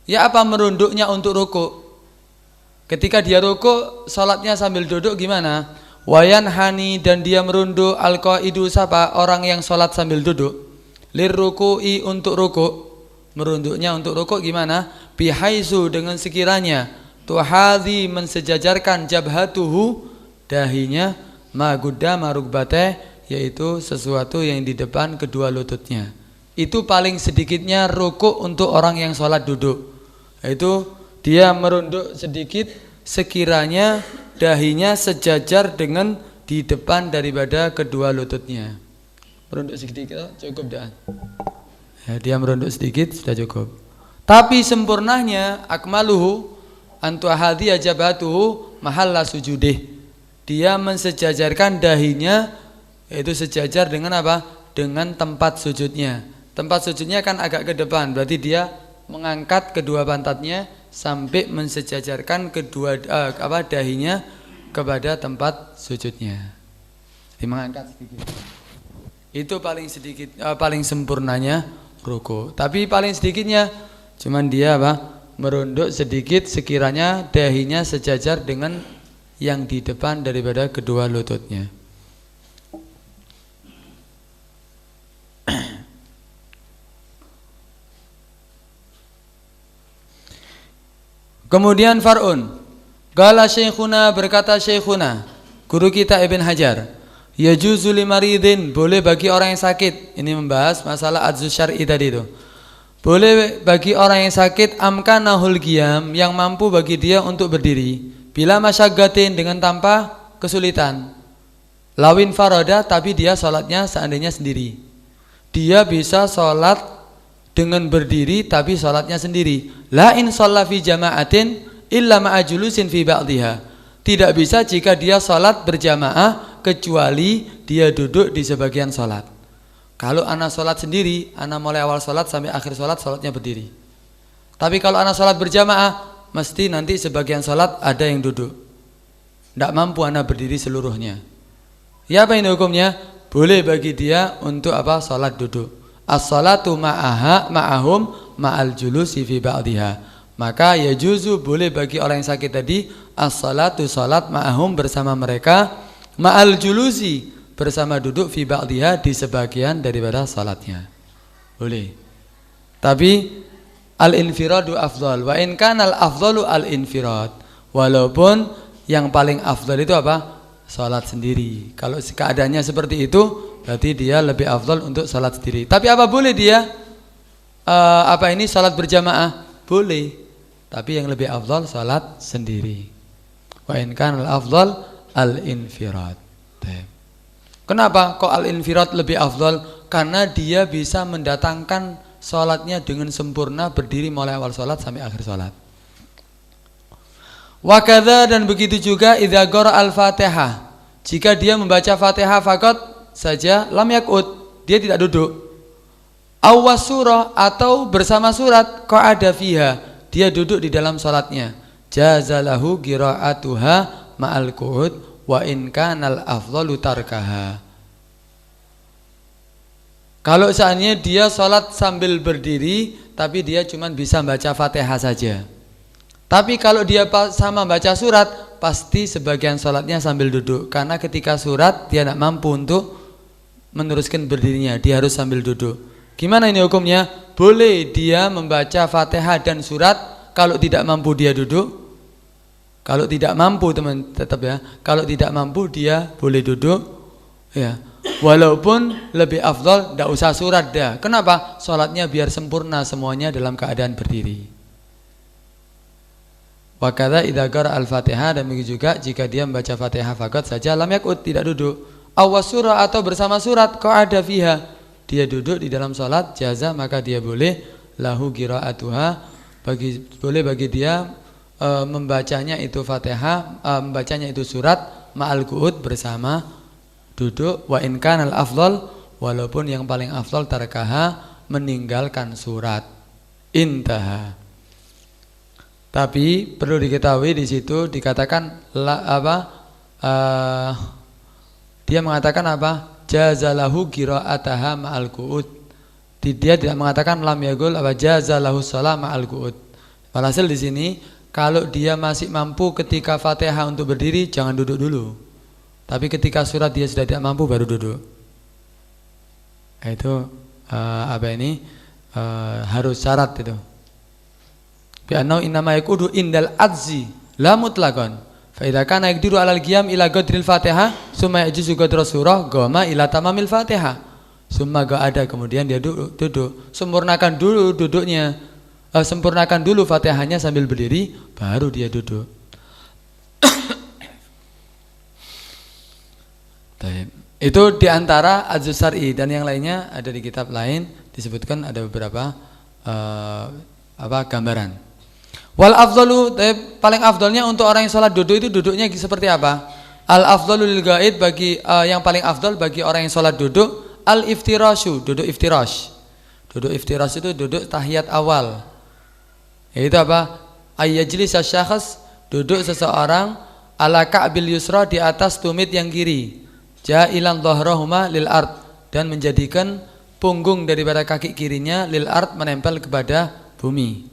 S1: ya apa merunduknya untuk ruku'? Ketika dia ruku', sholatnya sambil duduk gimana? Wayan hani, dan dia merunduk al-qa'idu, siapa? Orang yang sholat sambil duduk. Lirruku'i, untuk ruku'. Merunduknya untuk ruku' gimana? Bihaitsu, dengan sekiranya tuhadhi, mensejajarkan jabhatuhu, dahinya, ma qaddama rukbateh, yaitu sesuatu yang di depan kedua lututnya. Itu paling sedikitnya rukuk untuk orang yang sholat duduk. Itu dia merunduk sedikit sekiranya dahinya sejajar dengan di depan daripada kedua lututnya. Merunduk sedikit cukup dah. Ya, dia merunduk sedikit sudah cukup. Tapi sempurnanya akmaluhu antuhadhi jabhatuhu mahalla sujudih. Dia mensejajarkan dahinya, yaitu sejajar dengan apa? Dengan tempat sujudnya. Tempat sujudnya kan agak ke depan, berarti dia mengangkat kedua pantatnya sampai mensejajarkan kedua dahinya kepada tempat sujudnya. Jadi mengangkat sedikit. Itu paling sedikit, paling sempurnanya ruku. Tapi paling sedikitnya cuman dia merunduk sedikit sekiranya dahinya sejajar dengan yang di depan daripada kedua lututnya. Kemudian far'un, qala syekhuna, berkata syekhuna, guru kita Ibn Hajar, yajuzu limaridin, boleh bagi orang yang sakit. Ini membahas masalah ajzus syar'i tadi itu. Boleh bagi orang yang sakit, amkanahul qiyam, yang mampu bagi dia untuk berdiri, bila masyaggatin, dengan tanpa kesulitan. Lawin faroda, tapi dia sholatnya seandainya sendiri. Dia bisa sholat dengan berdiri tapi sholatnya sendiri. La in shalla fi jama'atin illa ma'a julusin fi ba'dihha. Tidak bisa jika dia sholat berjamaah kecuali dia duduk di sebagian sholat. Kalau anak sholat sendiri, anak mulai awal sholat sampai akhir sholat, sholatnya berdiri. Tapi kalau anak sholat berjamaah, mesti nanti sebagian sholat ada yang duduk. Tidak mampu anak berdiri seluruhnya. Ya apa ini hukumnya? Boleh bagi dia untuk apa? Sholat duduk. As-salatu ma'ahum ma'al julusi fi ba'dihha. Maka ya juzu, boleh bagi orang yang sakit tadi, as-salatu, sholat, ma'ahum, bersama mereka, ma'al julusi, bersama duduk, fi ba'dihha, di sebagian daripada sholatnya. Boleh. Tapi al-infiradu afdal, wa in kana al-afdalu al-infirad. Walaupun yang paling afdal itu apa? Sholat sendiri. Kalau keadaannya seperti itu, berarti dia lebih afdal untuk sholat sendiri. Tapi apa boleh dia sholat berjamaah? Boleh. Tapi yang lebih afdal sholat sendiri. Wa in kana al-afdal al-infirad. Kenapa kok al-infirad lebih afdal? Karena dia bisa mendatangkan sholatnya dengan sempurna, berdiri mulai awal sholat sampai akhir sholat. Wa kadza, dan begitu juga idza qara al-Fatihah. Jika dia membaca Fatihah faqat saja, lam yak'ud, dia tidak duduk. Awas surah, atau bersama surat, qa'ada fiha, dia duduk di dalam salatnya. Jazalahu qira'atuha ma'al qu'ud wa in kanal afdalu tarkaha. Kalau seandainya dia salat sambil berdiri, tapi dia cuma bisa baca Fatihah saja. Tapi kalau dia sama baca surat, pasti sebagian salatnya sambil duduk. Karena ketika surat dia tidak mampu untuk meneruskan berdirinya, dia harus sambil duduk. Gimana ini hukumnya? Boleh dia membaca Fatihah dan surat kalau tidak mampu dia duduk. Kalau tidak mampu teman tetap ya, kalau tidak mampu dia boleh duduk ya. Walaupun lebih afdol tidak usah surat dah. Kenapa? Sholatnya biar sempurna semuanya dalam keadaan berdiri. Wa kadza idza qara al-Fatihah, dan begitu juga jika dia membaca Fatihah faqat saja lam yaqut, tidak duduk. Awas surah atau bersama surat qa'ada fiha, dia duduk di dalam sholat jaza, maka dia boleh lahu qiraatuha, boleh bagi dia membacanya itu Fatihah, membacanya itu surat ma'al qu'ud, bersama duduk. Wa in kanal afdal, walaupun yang paling afdal tarkaha, meninggalkan surat. Intaha. Tapi perlu diketahui di situ dikatakan dia mengatakan apa? Jazalahu qiraataha ma'al qu'ud. Dia tidak mengatakan lam yaqul jazalahu shalah ma'al qu'ud. Walhasil di sini kalau dia masih mampu ketika Fatihah untuk berdiri, jangan duduk dulu. Tapi ketika surat dia sudah tidak mampu, baru duduk. Itu harus syarat itu. Bi'annahu innama yaqudu indal adzi la mutlaqan. Fa idza kana yaqdiru 'alal qiyam ila qadril Fatihah, summa yajuzu qadra surah, qama ila tamamil Fatihah. Summa qa'ada, kemudian dia duduk. Sempurnakan dulu duduknya. Sempurnakan dulu Fatihahnya sambil berdiri, baru dia duduk. Itu diantara ajzus syar'i, dan yang lainnya ada di kitab lain disebutkan ada beberapa gambaran. Wal afdalu, paling afdalnya untuk orang yang sholat duduk itu duduknya seperti apa? Al afdalu lil ghaid, bagi yang paling afdal bagi orang yang sholat duduk, al iftirashu, duduk iftirash. Duduk iftirash itu duduk tahiyat awal. Yaitu apa? Ayyajlis asy-syakhs, duduk seseorang ala ka'bil yusra, di atas tumit yang kiri, ja'ilan dhahrahuma lil ard, dan menjadikan punggung daripada kaki kirinya lil ard, menempel kepada bumi.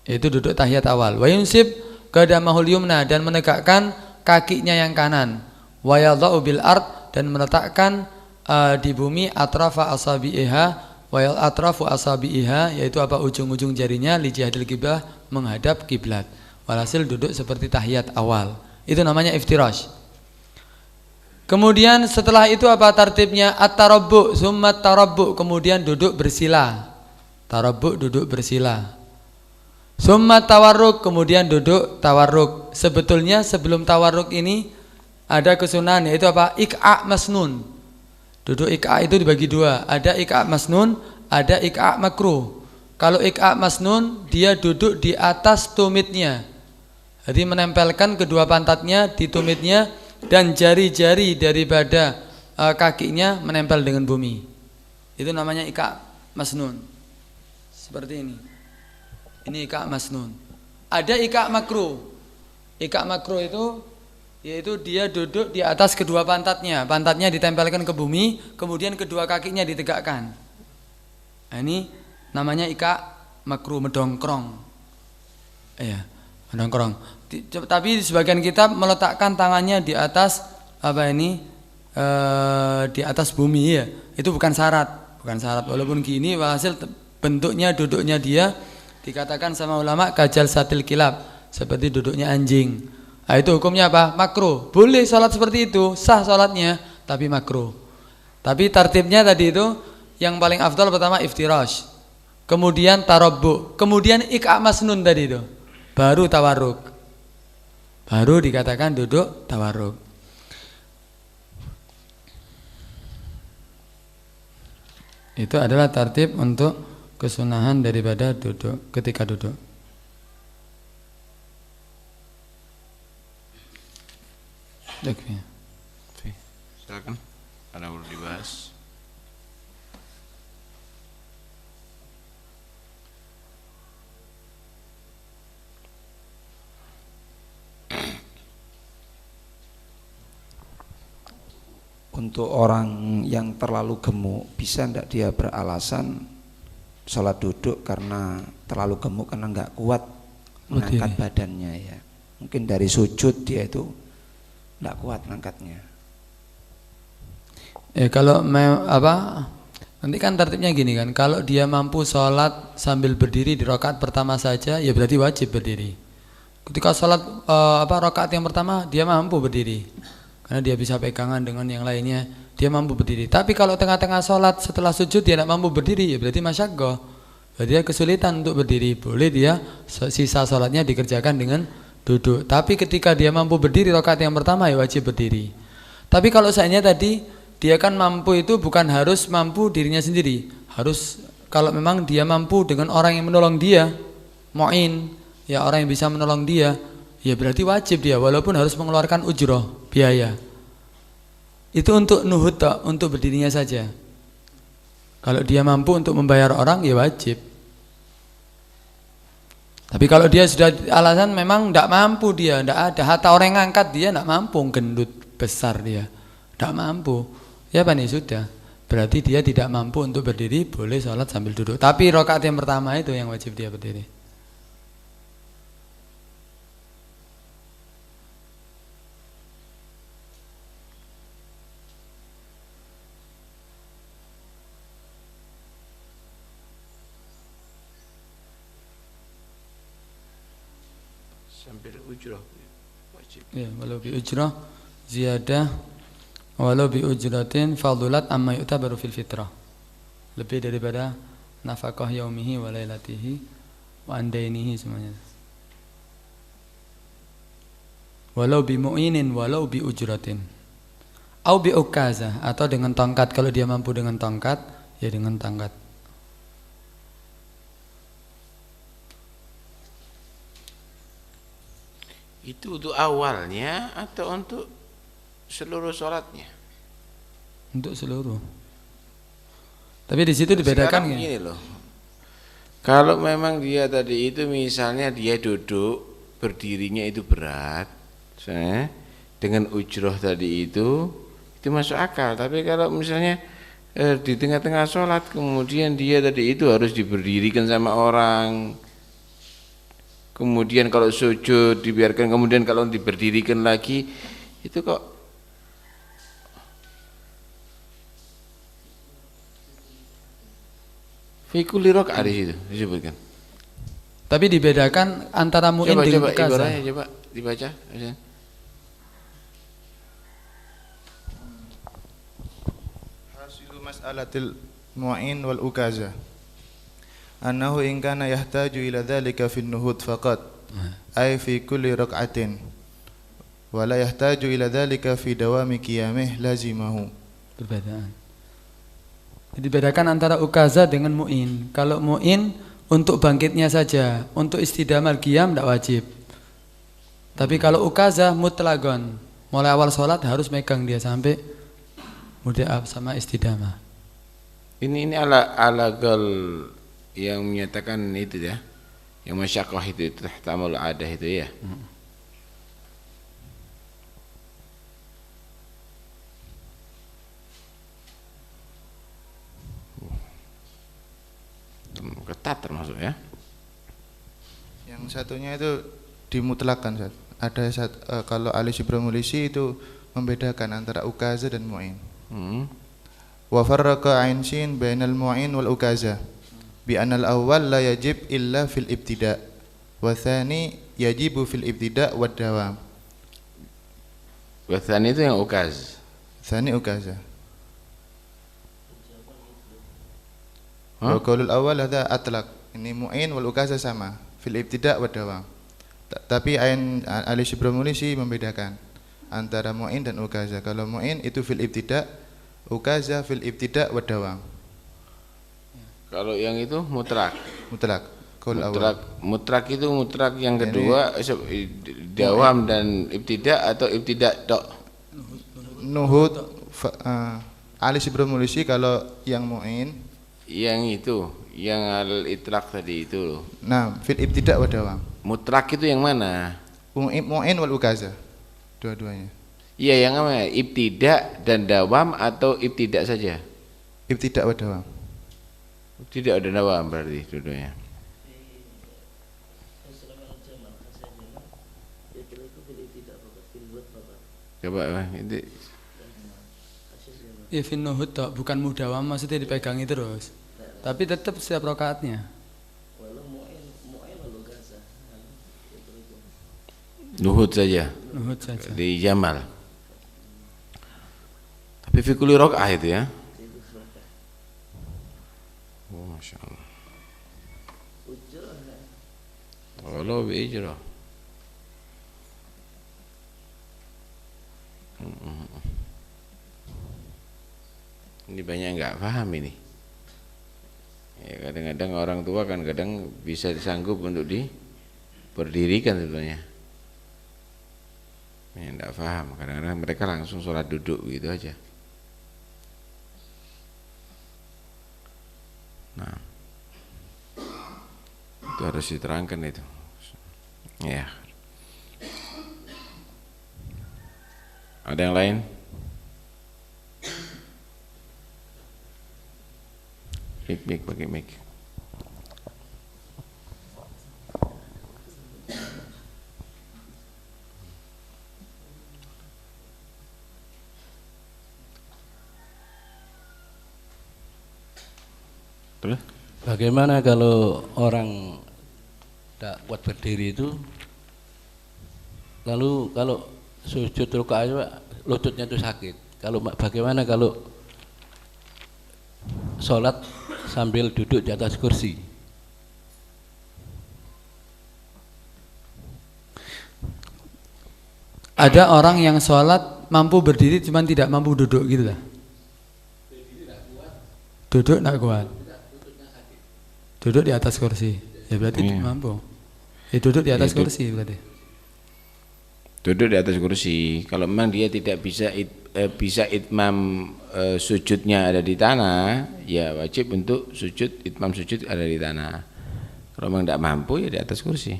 S1: Itu duduk tahiyat awal. Wa yunsib qadamahul yumna, dan menegakkan kakinya yang kanan. Wa yadha'u bil ard, dan meletakkan di bumi atrafa asabi'iha, wa atrafu asabi'iha, yaitu apa? Ujung-ujung jarinya li jihadil qiblah, menghadap kiblat. Walhasil duduk seperti tahiyat awal. Itu namanya iftirash. Kemudian setelah itu apa tartibnya? At-tarabbu, summa tarabbu, kemudian duduk bersila. Tarabbu, duduk bersila. Summa tawarruk, kemudian duduk tawarruk. Sebetulnya sebelum tawarruk ini ada kesunahan, yaitu apa? Iqa' masnun. Duduk iqa' itu dibagi dua, ada iqa' masnun, ada iqa' makruh. Kalau iqa' masnun, dia duduk di atas tumitnya, jadi menempelkan kedua pantatnya di tumitnya, dan jari-jari daripada kakinya menempel dengan bumi. Itu namanya iqa' masnun. Seperti ini. Ini iqa' masnun. Ada iqa' makruh. Iqa' makruh itu yaitu dia duduk di atas kedua pantatnya ditempelkan ke bumi, kemudian kedua kakinya ditegakkan. Nah, ini namanya iqa' makruh, mendongkrong. Mendongkrong. Tapi di sebagian kitab meletakkan tangannya di atas di atas bumi ya. Itu bukan syarat, walaupun gini hasil bentuknya duduknya dia dikatakan sama ulama kajal satil kilab, seperti duduknya anjing. Nah, itu hukumnya apa? Makruh. Boleh sholat seperti itu, sah sholatnya, tapi makruh. Tapi tartibnya tadi itu yang paling afdal pertama iftirash, kemudian tarabbu, kemudian iqa' masnun tadi itu, baru tawarruk, baru dikatakan duduk tawarruk. Itu adalah tartib untuk kesunahan daripada duduk ketika duduk.
S3: Silakan, ada yang perlu dibahas.
S4: Untuk orang yang terlalu gemuk, bisa tidak dia beralasan sholat duduk karena terlalu gemuk, karena nggak kuat mengangkat badannya ya? Mungkin dari sujud dia itu nggak kuat ngangkatnya.
S1: kalau nanti kan tertibnya gini kan, kalau dia mampu sholat sambil berdiri di rakaat pertama saja, ya berarti wajib berdiri. Ketika sholat rakaat yang pertama dia mampu berdiri, karena dia bisa pegangan dengan yang lainnya, dia mampu berdiri. Tapi kalau tengah-tengah sholat setelah sujud dia tidak mampu berdiri, ya berarti masyaqqah, berarti dia kesulitan untuk berdiri. Boleh dia sisa sholatnya dikerjakan dengan duduk. Tapi ketika dia mampu berdiri rakaat yang pertama, ya wajib berdiri. Tapi kalau seandainya tadi dia kan mampu itu bukan harus mampu dirinya sendiri, harus kalau memang dia mampu dengan orang yang menolong dia, mu'in, ya orang yang bisa menolong dia, ya berarti wajib dia walaupun harus mengeluarkan ujroh, biaya. Itu untuk nuhud, untuk berdirinya saja. Kalau dia mampu untuk membayar orang, ya wajib. Tapi kalau dia sudah alasan memang tidak mampu, dia tidak ada hatta orang yang ngangkat, dia tidak mampu, gendut besar dia, tidak mampu. Ya Pak nih sudah, berarti dia tidak mampu untuk berdiri, boleh sholat sambil duduk. Tapi rakaat yang pertama itu yang wajib dia berdiri.
S3: Sambil ujrah wajib.
S1: Ya, walau bi ujrah ziyadah walau bi ujratin fadulat amma yu'tabaru fil fitrah, lebih daripada nafkah yaumihi wa lailatihi wa andainihi semuanya. Walau bi mu'inin walau bi ujratin au bi ukazah, atau dengan tongkat. Kalau dia mampu dengan tongkat, ya dengan tongkat.
S3: Itu untuk awalnya atau untuk seluruh sholatnya?
S1: Untuk seluruh. Tapi di situ dibedakan
S3: ya? Gini loh, kalau memang dia tadi itu misalnya dia duduk berdirinya itu berat, dengan ujroh tadi itu masuk akal. Tapi kalau misalnya di tengah-tengah sholat kemudian dia tadi itu harus diberdirikan sama orang, kemudian kalau sujud dibiarkan, kemudian kalau diberdirikan lagi, itu kok fikuli rakaat di situ disebutkan.
S1: Tapi dibedakan antara mu'in dengan ukazah.
S3: Ibaratnya coba dibaca.
S5: Hasilu mas'alatil mu'in wal ukazah annahu in kana yahtaju ila dhalika fi an-nuhud faqat ay fi kulli rak'atin wa la yahtaju ila dhalika fi dawami qiyamih lazimahu.
S1: Perbedaan. Dibedakan antara ukazah dengan mu'in. Kalau mu'in untuk bangkitnya saja, untuk istidamal qiyam tidak wajib. Tapi kalau ukazah mutlagon, mulai awal sholat harus megang dia sampai mudha'ab sama istidamah.
S3: Ini ala gal yang menyatakan itu ya, yang masyaqqah itu tahtamul adah itu ya. Ketat termasuk ya.
S5: Yang satunya itu dimutlakan, Ustaz. Ada kalau Ali Shibramulisi itu membedakan antara ukazah dan mu'in. Wa farraqa ain sin bainal mu'in wal ukazah bi anal awwal la yajib illa fil ibtida' wa tsani yajibu fil ibtida' wad dawam.
S3: Wa tsani itu yang ukaz.
S5: Tsani ukazah. Wa qaulul awal hadza atlaq. Ini mu'in wal ukazah sama fil ibtida' wad dawam. Tapi ain Ali Shibramulisi membedakan antara mu'in dan ukazah. Kalau mu'in itu fil ibtida', ukazah fil ibtida' wad dawam.
S3: Kalau yang itu mutlak.
S5: Mutlak. Qaul awal.
S3: Mutlak itu mutlak yang kedua dawam dan ibtida' atau ibtida' tok.
S5: Nuhud Ali Shibramulisi kalau yang mu'in,
S3: yang itu, yang al-itlaq tadi itu loh.
S5: nah fil ibtida' wa dawam.
S3: Mutlak itu yang mana?
S5: Mu'in wal ukazah. Dua-duanya.
S3: Iya, yang mana? Ibtida' dan dawam atau ibtida' saja?
S5: Ibtida' wa dawam.
S3: Tidak ada dawam berarti dua-duanya. Coba itu
S1: fin nuhud toh, bukan mudawam maksudnya dipegangi terus. Tapi tetap setiap rakaatnya.
S3: Nuhud saja.
S1: Nuhud saja.
S3: Di jamal. Tapi fi kulli rakaah itu ya. Oh, Masya Allah. Walau bi'ijrah. Ini banyak nggak paham ini. Ya, kadang-kadang orang tua kan kadang bisa disanggup untuk diberdirikan sebetulnya. Ya, nggak paham. Kadang-kadang mereka langsung sholat duduk gitu aja. Nah, itu harus diterangkan itu. Ya. Ada yang lain? Mik, pakai mik. Terus?
S6: Bagaimana kalau orang tidak kuat berdiri itu, lalu kalau sujud rakaat lututnya itu sakit. Kalau bagaimana kalau sholat sambil duduk di atas kursi?
S1: Ada orang yang sholat mampu berdiri cuman tidak mampu duduk gitu lah. Duduk tidak kuat. Duduk di atas kursi. Ya berarti mampu. Duduk di atas kursi berarti.
S3: Duduk di atas kursi. Kalau memang dia tidak bisa itmam sujudnya ada di tanah, ya wajib untuk itmam sujud ada di tanah. Kalau memang tidak mampu ya di atas kursi.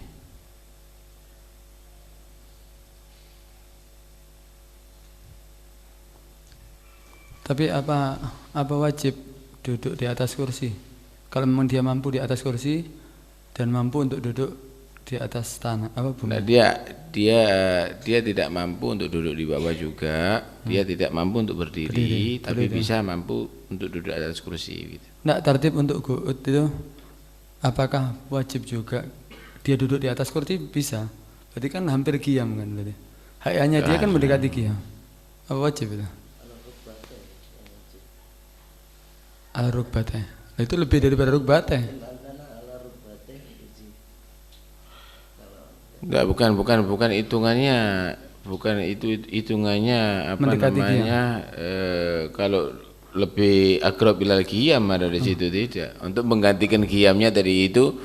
S1: Tapi apa wajib duduk di atas kursi? Kalau memang dia mampu di atas kursi dan mampu untuk duduk di atas tanah, apa bumi?
S3: Nah, dia tidak mampu untuk duduk di bawah juga, dia tidak mampu untuk berdiri, tapi bisa mampu untuk duduk di atas kursi gitu.
S1: Nggak tertib untuk gu'ud itu, apakah wajib juga dia duduk di atas kursi? Bisa, berarti kan hampir qiyam kan berarti. Hayanya dia kan mendekati qiyam. Apa wajib itu? Al-rukbateh. Itu lebih daripada rukbateh.
S3: Enggak, bukan hitungannya, bukan itu hitungannya apa
S1: mendekati
S3: namanya kalau lebih akrab ilal qiyam ada di situ tidak. Untuk menggantikan qiyamnya tadi itu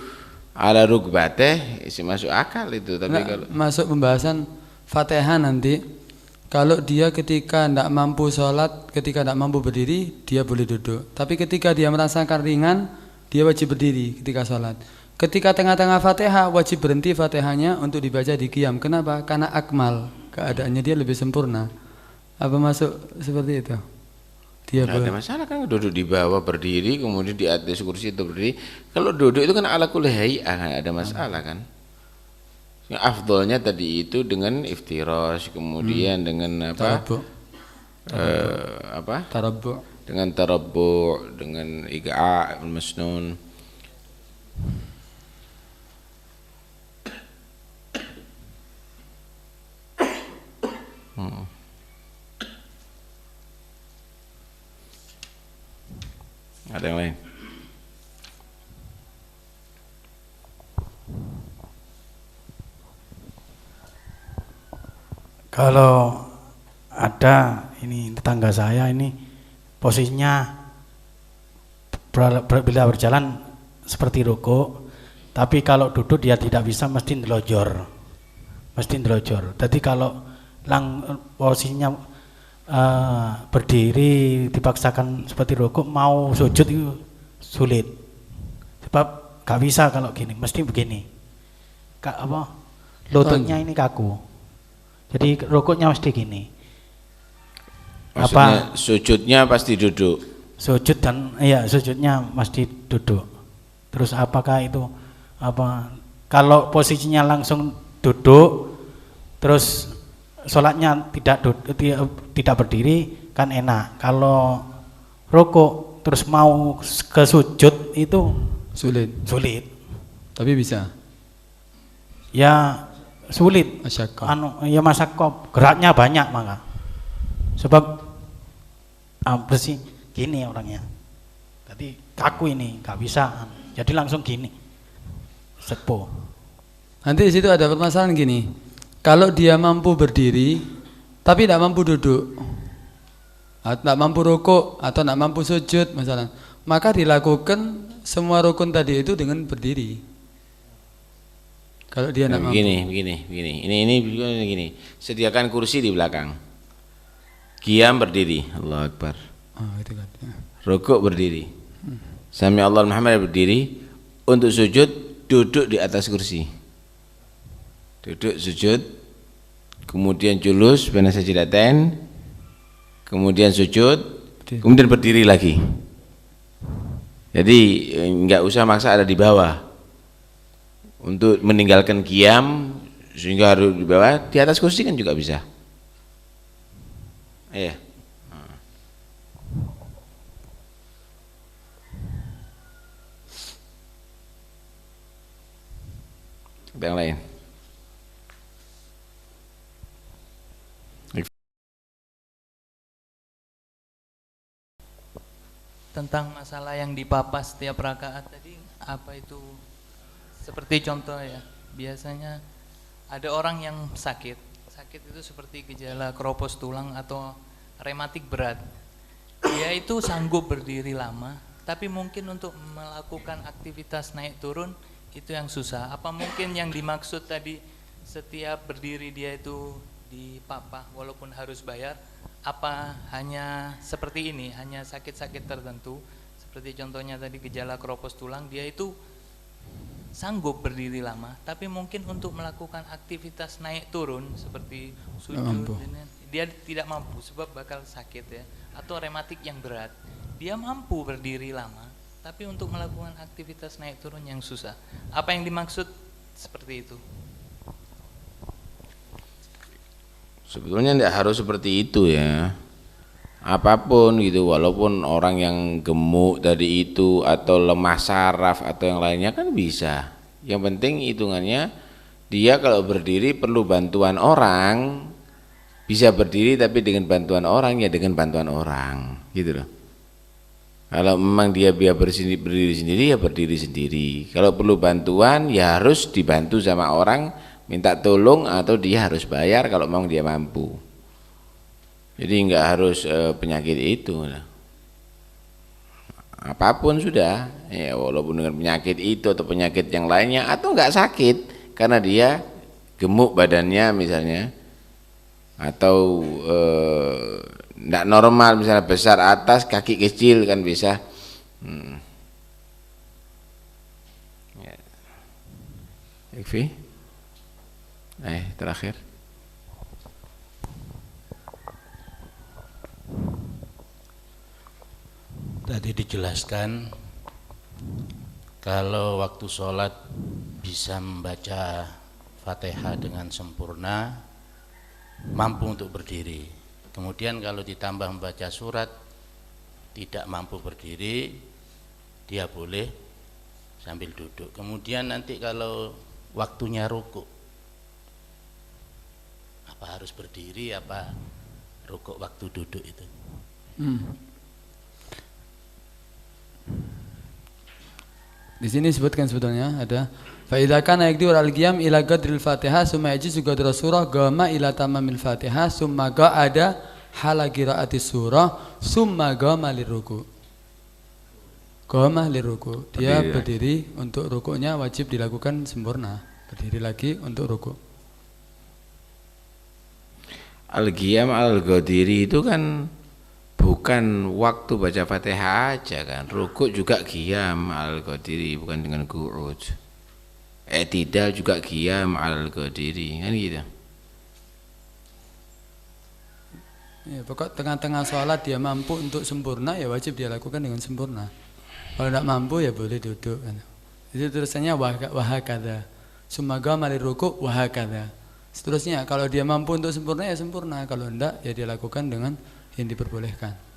S3: ala rukbateh masuk akal itu, tapi kalau
S1: masuk pembahasan Fatihah nanti. Kalau dia ketika tidak mampu sholat, ketika tidak mampu berdiri, dia boleh duduk. Tapi ketika dia merasakan ringan, dia wajib berdiri ketika sholat. Ketika tengah-tengah Fatihah, wajib berhenti Fatihahnya untuk dibaca di qiyam. Kenapa? Karena akmal, keadaannya dia lebih sempurna. Apa masuk seperti itu? Dia
S3: tidak ada masalah kan duduk di bawah berdiri, kemudian di atas kursi itu berdiri. Kalau duduk itu kan ala kulli hay'ah, ada masalah kan? Yang afdolnya tadi itu dengan iftirosh, kemudian dengan apa?
S1: Tarabbu.
S3: Dengan tarabbu, dengan iqa' masnun. Ada yang lain?
S7: Kalau ada ini tetangga saya ini posisinya bila berjalan seperti ruku, tapi kalau duduk dia tidak bisa, mesti ndelojor. Jadi kalau posisinya berdiri dipaksakan seperti ruku, mau sujud itu sulit. Sebab gak bisa kalau gini, mesti begini. Lututnya ini kaku. Jadi rukuknya mesti gini.
S3: Maksudnya sujudnya pasti duduk.
S7: Sujudnya mesti duduk. Terus apakah itu kalau posisinya langsung duduk, terus sholatnya tidak berdiri, kan enak. Kalau rukuk terus mau ke sujud itu sulit.
S1: Tapi bisa.
S7: Ya sulit.
S1: Masyaqqah.
S7: Ya masyaqqah, geraknya banyak maka. Sebab apa sih gini orangnya. Tadi kaku ini, nggak bisa. Jadi langsung gini. Sepuh.
S1: Nanti di situ ada permasalahan gini. Kalau dia mampu berdiri tapi tidak mampu duduk, tidak mampu rukuk atau tidak mampu sujud misalnya, maka dilakukan semua rukun tadi itu dengan berdiri. Kalau dia tidak mampu.
S3: Begini. Sediakan kursi di belakang. Qiyam berdiri, Allahu Akbar.
S1: Itu kan.
S3: Rukuk berdiri. Sami Allah Muhammad berdiri. Untuk sujud duduk di atas kursi. Duduk sujud. Kemudian julus baina sajdatain. Kemudian sujud. Kemudian berdiri lagi. Jadi enggak usah maksa ada di bawah. Untuk meninggalkan qiyam sehingga harus di bawah, di atas kursi kan juga bisa. Iya. Yang lain.
S8: Tentang masalah yang dipapas setiap rakaat tadi, apa itu? Seperti contoh ya, biasanya ada orang yang sakit itu seperti gejala keropos tulang atau rematik berat. Dia itu sanggup berdiri lama, tapi mungkin untuk melakukan aktivitas naik turun itu yang susah. Apa mungkin yang dimaksud tadi setiap berdiri dia itu dipapah walaupun harus bayar? Apa hanya seperti ini, hanya sakit-sakit tertentu seperti contohnya tadi gejala keropos tulang, dia itu sanggup berdiri lama, tapi mungkin untuk melakukan aktivitas naik turun seperti sujud dia tidak mampu sebab bakal sakit ya, atau rematik yang berat. Dia mampu berdiri lama, tapi untuk melakukan aktivitas naik turun yang susah. Apa yang dimaksud seperti itu?
S3: Sebetulnya tidak harus seperti itu ya. Apapun gitu, walaupun orang yang gemuk tadi itu atau lemah saraf atau yang lainnya kan bisa. Yang penting hitungannya dia kalau berdiri perlu bantuan orang, bisa berdiri tapi dengan bantuan orang ya dengan bantuan orang gitu loh. Kalau memang dia berdiri sendiri ya berdiri sendiri. Kalau perlu bantuan ya harus dibantu sama orang, minta tolong atau dia harus bayar kalau memang dia mampu. Jadi enggak harus penyakit itu. Apapun sudah, ya walaupun dengan penyakit itu atau penyakit yang lainnya atau enggak sakit karena dia gemuk badannya misalnya atau enggak normal misalnya besar atas kaki kecil kan bisa. Ya. Ikfi. Terakhir.
S6: Tadi dijelaskan kalau waktu sholat bisa membaca Fatihah dengan sempurna, mampu untuk berdiri. Kemudian kalau ditambah membaca surat tidak mampu berdiri, dia boleh sambil duduk. Kemudian nanti kalau waktunya rukuk, apa harus berdiri apa rukuk waktu duduk itu?
S1: Di sini disebutkan sebetulnya ada fa idza kana yaqdiru al-qiyam ila qadril Fatihah summa yajizu qadra surah qama ila tamamil Fatihah summa qa'ada hala qiraati surah summa qama liruku. Qama liruku. Dia berdiri untuk rukuknya wajib dilakukan sempurna. Berdiri lagi untuk rukuk.
S3: Al-qiyam al-qadiri itu kan bukan waktu baca Fatihah aja kan, rukuk juga qiyam al-qadiri bukan dengan qu'ud. I'tidal juga qiyam al-qadiri kan gitu.
S1: Ya, pokok tengah-tengah sholat dia mampu untuk sempurna ya wajib dia lakukan dengan sempurna. Kalau tidak mampu ya boleh duduk kan. Itu terusannya wahakadha. Sumaga mali rukuk wahakadha. Seterusnya kalau dia mampu untuk sempurna ya sempurna, kalau tidak ya dia lakukan dengan yang diperbolehkan.